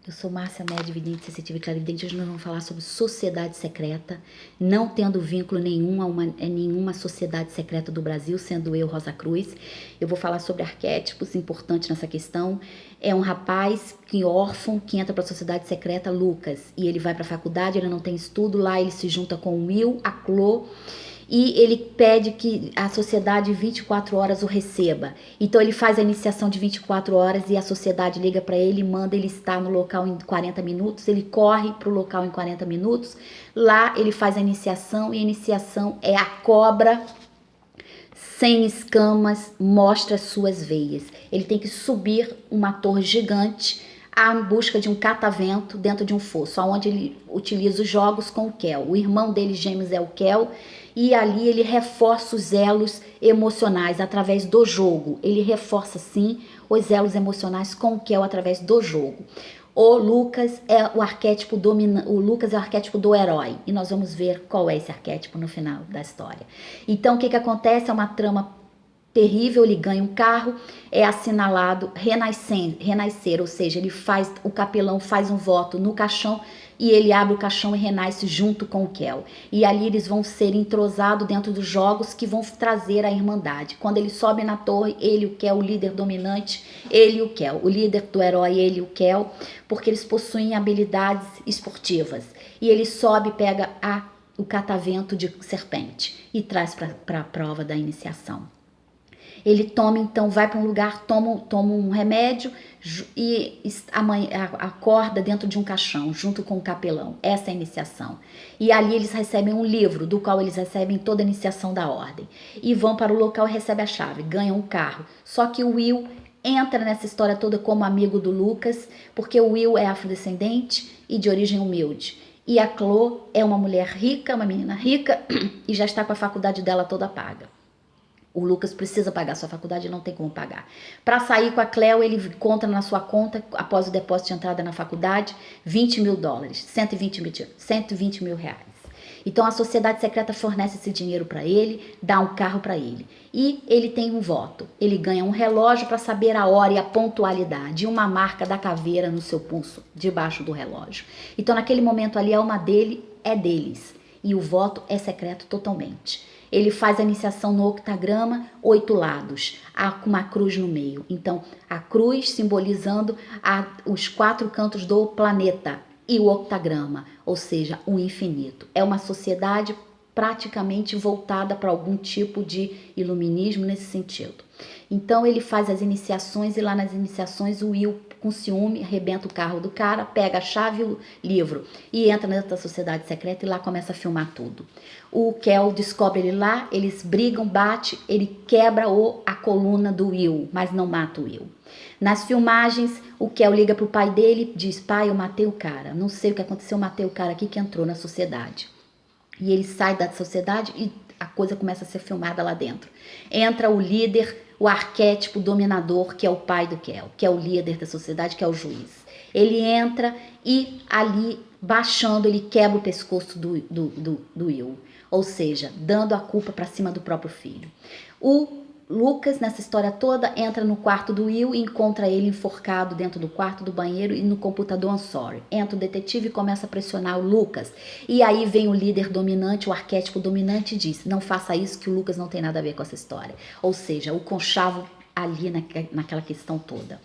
Eu sou Márcia Média, vidente, sensitiva e clarividente. Hoje nós vamos falar sobre sociedade secreta, não tendo vínculo nenhum a nenhuma sociedade secreta do Brasil, sendo eu Rosa Cruz. Eu vou falar sobre arquétipos importantes nessa questão. É um rapaz que órfão, que entra para a sociedade secreta, Lucas, e ele vai para a faculdade, ele não tem estudo, lá ele se junta com o Will, a Chloe, e ele pede que a sociedade 24 horas o receba. Então ele faz a iniciação de 24 horas e a sociedade liga para ele e manda ele estar no local em 40 minutos. Ele corre para o local em 40 minutos. Lá ele faz a iniciação e a iniciação é a cobra sem escamas, mostra suas veias. Ele tem que subir uma torre gigante em busca de um catavento dentro de um fosso, onde ele utiliza os jogos com o Kel. O irmão dele, gêmeos, é o Kel, e ali ele reforça os elos emocionais através do jogo. Ele reforça, sim, os elos emocionais com o Kel através do jogo. O Lucas é o arquétipo o Lucas é o arquétipo do herói, e nós vamos ver qual é esse arquétipo no final da história. Então, o que acontece? É uma trama terrível. Ele ganha um carro, é assinalado renascer, ou seja, o capelão faz um voto no caixão e ele abre o caixão e renasce junto com o Kel. E ali eles vão ser entrosados dentro dos jogos que vão trazer a irmandade. Quando ele sobe na torre, ele e o Kel, o líder dominante, ele e o Kel, o líder do herói, ele e o Kel, porque eles possuem habilidades esportivas. E ele sobe e pega o catavento de serpente e traz para a prova da iniciação. Ele toma, então, vai para um lugar, toma um remédio e acorda dentro de um caixão, junto com o capelão. Essa é a iniciação. E ali eles recebem um livro, do qual eles recebem toda a iniciação da ordem. E vão para o local e recebem a chave, ganham um carro. Só que o Will entra nessa história toda como amigo do Lucas, porque o Will é afrodescendente e de origem humilde. E a Chloe é uma mulher rica, uma menina rica, e já está com a faculdade dela toda paga. O Lucas precisa pagar sua faculdade e não tem como pagar. Para sair com a Cleo, ele encontra na sua conta, após o depósito de entrada na faculdade, $20 mil, 120 mil reais. Então a sociedade secreta fornece esse dinheiro para ele, dá um carro para ele. E ele tem um voto. Ele ganha um relógio para saber a hora e a pontualidade, e uma marca da caveira no seu pulso, debaixo do relógio. Então naquele momento ali, a alma dele é deles. E o voto é secreto totalmente. Ele faz a iniciação no octagrama, 8 lados, com uma cruz no meio. Então, a cruz simbolizando os 4 cantos do planeta e o octagrama, ou seja, o infinito. É uma sociedade praticamente voltada para algum tipo de iluminismo nesse sentido. Então, ele faz as iniciações e lá nas iniciações o Will, com ciúme, arrebenta o carro do cara, pega a chave e o livro e entra dentro da sociedade secreta e lá começa a filmar tudo. O Kel descobre ele lá, eles brigam, bate, ele quebra a coluna do Will, mas não mata o Will. Nas filmagens, o Kel liga pro pai dele, diz: pai, eu matei o cara, não sei o que aconteceu, eu matei o cara aqui que entrou na sociedade. E ele sai da sociedade e a coisa começa a ser filmada lá dentro. Entra o líder, o arquétipo dominador, que é o pai do Kel, que é o líder da sociedade, que é o juiz. Ele entra e ali, baixando, ele quebra o pescoço do Will. Ou seja, dando a culpa para cima do próprio filho. O Lucas, nessa história toda, entra no quarto do Will e encontra ele enforcado dentro do quarto do banheiro e no computador Sorry. Entra o detetive e começa a pressionar o Lucas. E aí vem o líder dominante, o arquétipo dominante, e diz: não faça isso, que o Lucas não tem nada a ver com essa história. Ou seja, o conchavo ali naquela questão toda.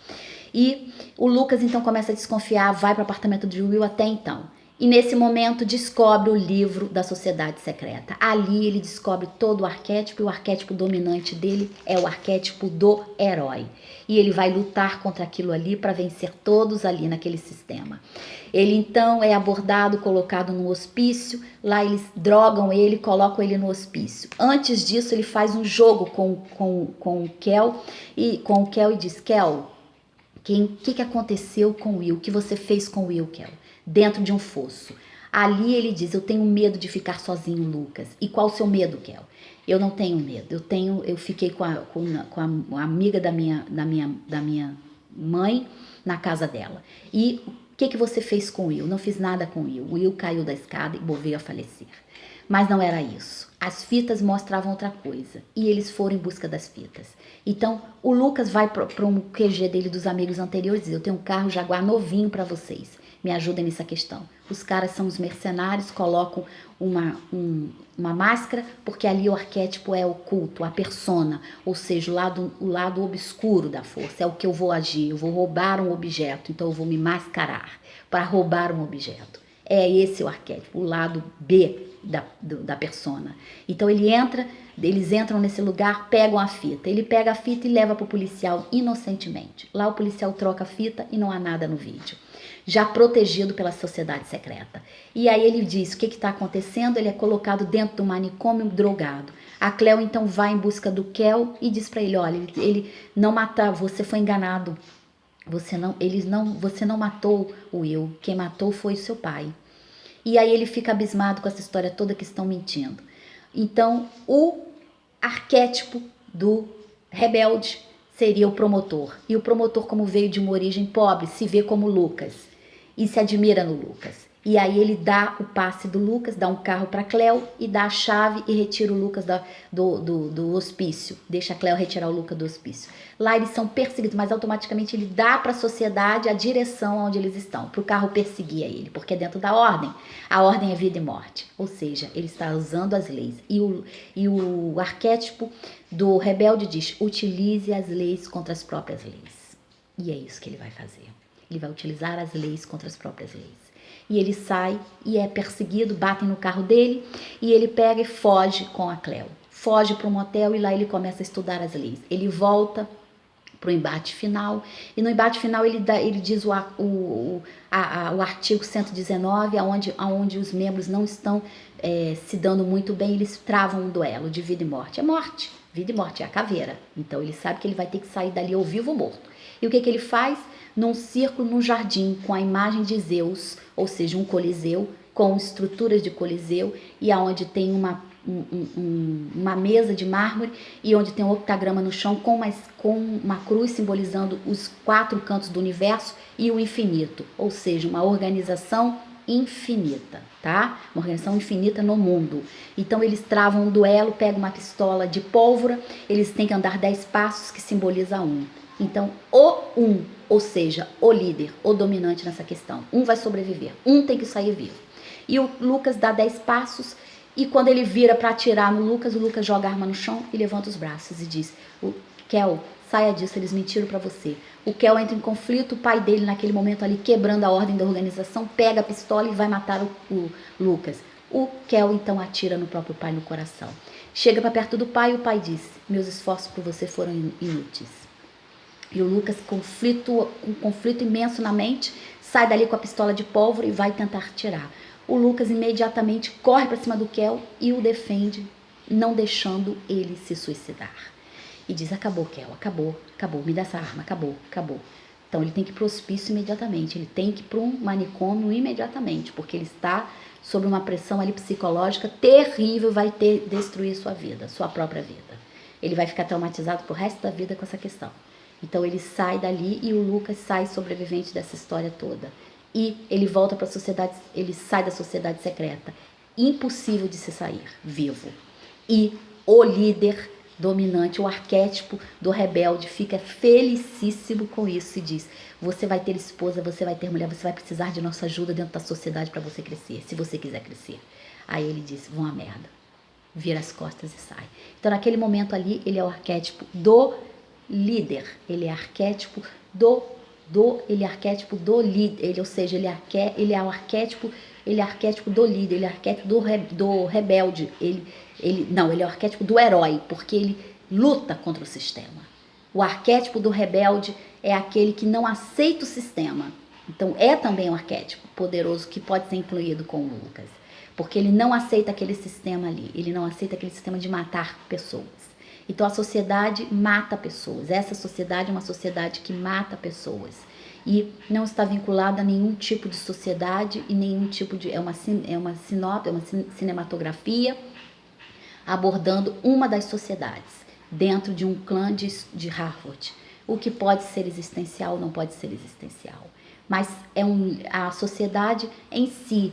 E o Lucas então começa a desconfiar, vai para o apartamento de Will até então. E nesse momento descobre o livro da sociedade secreta. Ali ele descobre todo o arquétipo, e o arquétipo dominante dele é o arquétipo do herói. E ele vai lutar contra aquilo ali para vencer todos ali naquele sistema. Ele então é abordado, colocado no hospício, lá eles drogam ele, colocam ele no hospício. Antes disso ele faz um jogo com o Kel e diz: Kel, o que aconteceu com o Will? O que você fez com o Will, Kel? Dentro de um fosso. Ali ele diz: eu tenho medo de ficar sozinho, Lucas. E qual o seu medo, Kel? Eu não tenho medo. Eu fiquei com a amiga da minha mãe na casa dela. E o que você fez com o Will? Não fiz nada com o Will. O Will caiu da escada e veio a falecer. Mas não era isso. As fitas mostravam outra coisa. E eles foram em busca das fitas. Então, o Lucas vai para um QG dele dos amigos anteriores e diz: eu tenho um carro Jaguar novinho para vocês. Me ajudem nessa questão. Os caras são os mercenários, colocam uma máscara, porque ali o arquétipo é oculto, a persona, ou seja, o lado obscuro da força. É o que eu vou agir, eu vou roubar um objeto, então eu vou me mascarar para roubar um objeto. É esse o arquétipo, o lado B da persona. Então eles entram nesse lugar, pegam a fita. Ele pega a fita e leva para o policial inocentemente. Lá o policial troca a fita e não há nada no vídeo. Já protegido pela sociedade secreta. E aí ele diz o que está acontecendo, ele é colocado dentro do manicômio drogado. A Cleo então vai em busca do Kel e diz para ele: olha, ele não matar, você foi enganado. Você não matou o Will, quem matou foi o seu pai. E aí ele fica abismado com essa história toda que estão mentindo. Então, o arquétipo do rebelde seria o promotor. E o promotor, como veio de uma origem pobre, se vê como Lucas e se admira no Lucas. E aí ele dá o passe do Lucas, dá um carro para Cleo e dá a chave e retira o Lucas do hospício. Deixa a Cleo retirar o Lucas do hospício. Lá eles são perseguidos, mas automaticamente ele dá para a sociedade a direção onde eles estão, para o carro perseguir ele, porque é dentro da ordem. A ordem é vida e morte. Ou seja, ele está usando as leis. E o arquétipo do rebelde diz: utilize as leis contra as próprias leis. E é isso que ele vai fazer. Ele vai utilizar as leis contra as próprias leis. E ele sai e é perseguido, batem no carro dele e ele pega e foge com a Cleo. Foge para um motel e lá ele começa a estudar as leis. Ele volta para o embate final e no embate final ele diz o artigo 119, onde os membros não estão se dando muito bem, eles travam um duelo de vida e morte. É morte, vida e morte, é a caveira. Então ele sabe que ele vai ter que sair dali ou vivo ou morto. E o que ele faz? Num círculo, num jardim, com a imagem de Zeus, ou seja, um coliseu, com estruturas de coliseu, e aonde tem uma mesa de mármore, e onde tem um octagrama no chão, com uma cruz simbolizando os 4 cantos do universo e o infinito, ou seja, uma organização infinita, tá? Uma organização infinita no mundo. Então eles travam um duelo, pegam uma pistola de pólvora, eles têm que andar 10 passos, que simboliza um. Então, ou seja, o líder, o dominante nessa questão. Um vai sobreviver, um tem que sair vivo. E o Lucas dá 10 passos e quando ele vira para atirar no Lucas, o Lucas joga a arma no chão e levanta os braços e diz: Kel, saia disso, eles mentiram para você. O Kel entra em conflito, o pai dele naquele momento ali, quebrando a ordem da organização, pega a pistola e vai matar o Lucas. O Kel então atira no próprio pai no coração. Chega para perto do pai e o pai diz: meus esforços por você foram inúteis. E o Lucas, com um conflito imenso na mente, sai dali com a pistola de pólvora e vai tentar tirar. O Lucas imediatamente corre para cima do Kel e o defende, não deixando ele se suicidar. E diz: acabou, Kel, acabou, me dá essa arma, acabou. Então ele tem que ir para o hospício imediatamente, ele tem que ir para um manicômio imediatamente, porque ele está sob uma pressão ali psicológica terrível, vai destruir sua vida, sua própria vida. Ele vai ficar traumatizado pro resto da vida com essa questão. Então ele sai dali e o Lucas sai sobrevivente dessa história toda. E ele volta para a sociedade, ele sai da sociedade secreta. Impossível de se sair vivo. E o líder dominante, o arquétipo do rebelde, fica felicíssimo com isso e diz: você vai ter esposa, você vai ter mulher, você vai precisar de nossa ajuda dentro da sociedade para você crescer, se você quiser crescer. Aí ele diz: vão a merda. Vira as costas e sai. Então naquele momento ali, ele é o arquétipo do líder, ele é arquétipo do líder, ou seja, ele é o arquétipo, ele é arquétipo do líder, ele é arquétipo do rebelde, ele é o arquétipo do herói, porque ele luta contra o sistema. O arquétipo do rebelde é aquele que não aceita o sistema. Então é também um arquétipo poderoso que pode ser incluído com o Lucas, porque ele não aceita aquele sistema ali, ele não aceita aquele sistema de matar pessoas. Então a sociedade mata pessoas, essa sociedade é uma sociedade que mata pessoas e não está vinculada a nenhum tipo de sociedade e nenhum tipo de... é uma cinematografia abordando uma das sociedades dentro de um clã de Harvard. O que pode ser existencial não pode ser existencial, mas a sociedade em si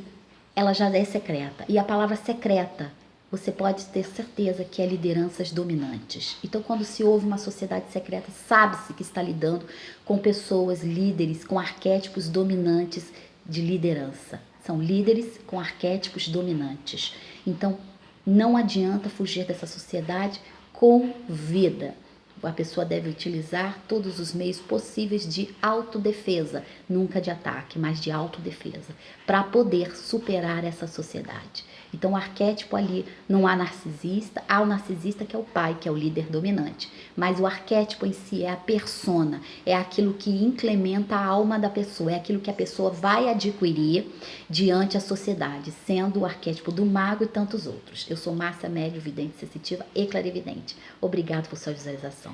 ela já é secreta. E a palavra secreta, você pode ter certeza que é lideranças dominantes. Então, quando se ouve uma sociedade secreta, sabe-se que está lidando com pessoas, líderes, com arquétipos dominantes de liderança. São líderes com arquétipos dominantes. Então, não adianta fugir dessa sociedade com vida. A pessoa deve utilizar todos os meios possíveis de autodefesa, nunca de ataque, mas de autodefesa, para poder superar essa sociedade. Então, o arquétipo ali, não há narcisista, há o narcisista que é o pai, que é o líder dominante, mas o arquétipo em si é a persona, é aquilo que incrementa a alma da pessoa, é aquilo que a pessoa vai adquirir diante da sociedade, sendo o arquétipo do mago e tantos outros. Eu sou Márcia Médio, vidente sensitiva e clarividente. Obrigado por sua visualização.